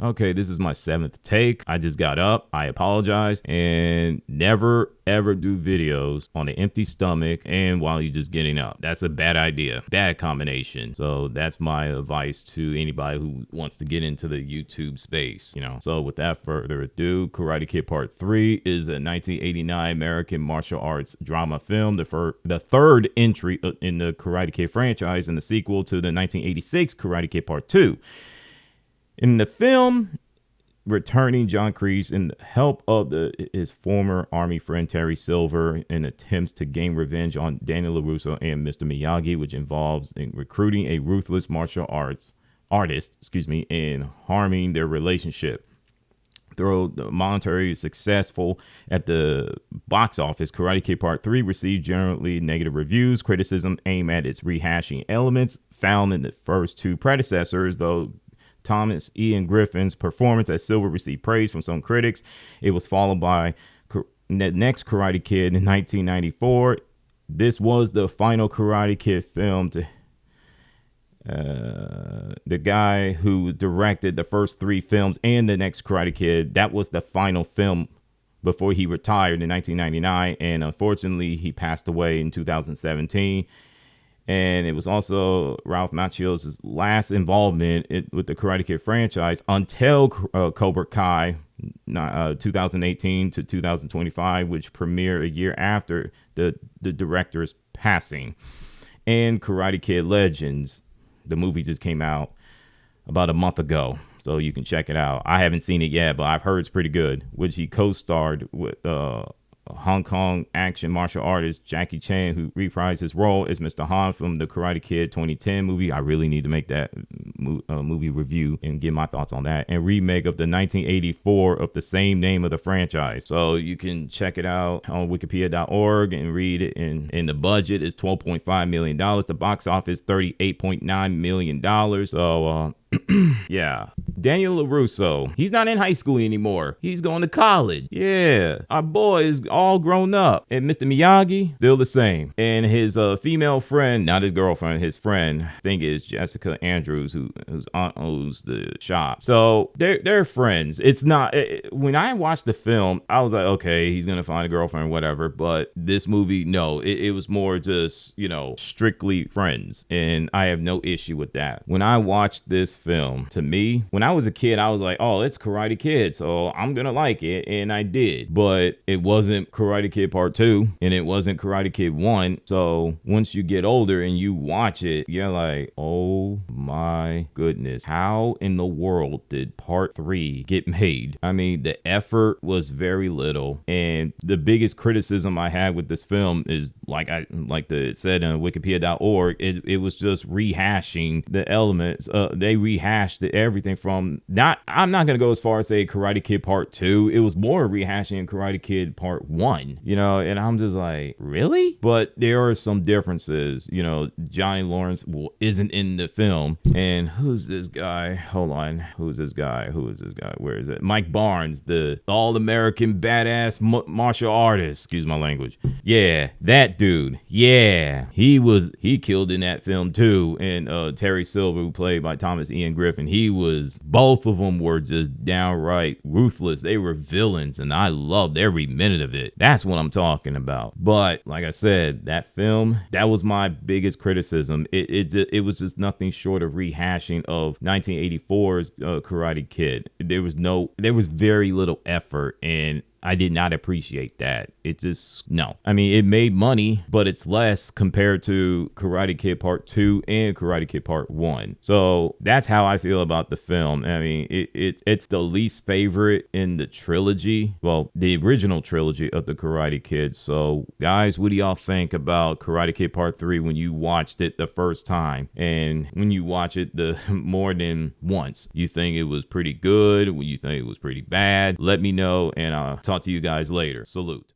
Okay, this is my 7th take. I just got up. I apologize. And never ever do videos on an empty stomach and while you're just getting up. That's a bad idea. Bad combination. So that's my advice to anybody who wants to get into the YouTube space, So without further ado, Karate Kid Part 3 is a 1989 American martial arts drama film, the third entry in the Karate Kid franchise and the sequel to the 1986 Karate Kid Part 2. In the film, returning John Kreese in the help of his former Army friend Terry Silver in attempts to gain revenge on Daniel LaRusso and Mr. Miyagi, which involves recruiting a ruthless martial arts artist, and harming their relationship. Though the monetary successful at the box office, Karate Kid Part 3 received generally negative reviews. Criticism aimed at its rehashing elements found in the first two predecessors, though Thomas Ian Griffin's performance as Silver received praise from some critics. It was followed by the next Karate Kid in 1994. This was the final Karate Kid film to the guy who directed the first 3 films and the next Karate Kid. That was the final film before he retired in 1999, and unfortunately he passed away in 2017. And it was also Ralph Macchio's last involvement with the Karate Kid franchise until Cobra Kai 2018 to 2025, which premiered a year after the director's passing. And Karate Kid Legends, the movie just came out about a month ago, so you can check it out. I haven't seen it yet, but I've heard it's pretty good, which he co-starred with Hong Kong action martial artist Jackie Chan, who reprised his role as Mr. Han from the Karate Kid 2010 movie. I really need to make that movie review and get my thoughts on that. And remake of the 1984 of the same name of the franchise. So you can check it out on wikipedia.org and read it. And the budget is $12.5 million. The box office, $38.9 million. So, yeah. Daniel LaRusso, he's not in high school anymore. He's going to college. Yeah. Our boy is all grown up. And Mr. Miyagi, still the same. And his female friend, not his girlfriend, his friend, I think is Jessica Andrews, whose aunt owns the shop. So they're friends. It's not, when I watched the film, I was like, okay, he's going to find a girlfriend, whatever. But this movie, no, it was more just, strictly friends. And I have no issue with that. When I watched this film, to me, when I was a kid, I was like, oh, it's Karate Kid, so I'm gonna like it, and I did. But it wasn't Karate Kid Part 2, and it wasn't Karate Kid 1. So once you get older and you watch it, you're like, oh my goodness, how in the world did Part 3 get made? I mean, the effort was very little, and the biggest criticism I had with this film is, it said on wikipedia.org, it was just rehashing the elements. They rehashed everything from I'm not gonna go as far as say Karate Kid Part 2. It was more rehashing Karate Kid Part 1, and I'm just like, really? But there are some differences. Johnny Lawrence isn't in the film. And who's this guy? Hold on. Who's this guy? Where is it? Mike Barnes, the all-American badass martial artist. Excuse my language. Yeah, that dude. Yeah, he killed in that film too. And Terry Silver, who played by Thomas Ian Griffin, both of them were just downright ruthless. They were villains, and I loved every minute of it. That's what I'm talking about. But like I said, that film, that was my biggest criticism. It was just nothing short of rehashing of 1984's Karate Kid. There was very little effort, and I did not appreciate that. No. I mean, it made money, but it's less compared to Karate Kid Part 2 and Karate Kid Part 1. So that's how I feel about the film. I mean, it's the least favorite in the trilogy. Well, the original trilogy of the Karate Kid. So guys, what do y'all think about Karate Kid Part 3 when you watched it the first time? And when you watch it the more than once, you think it was pretty good? You think it was pretty bad? Let me know, and I'll talk to you guys later. Salute.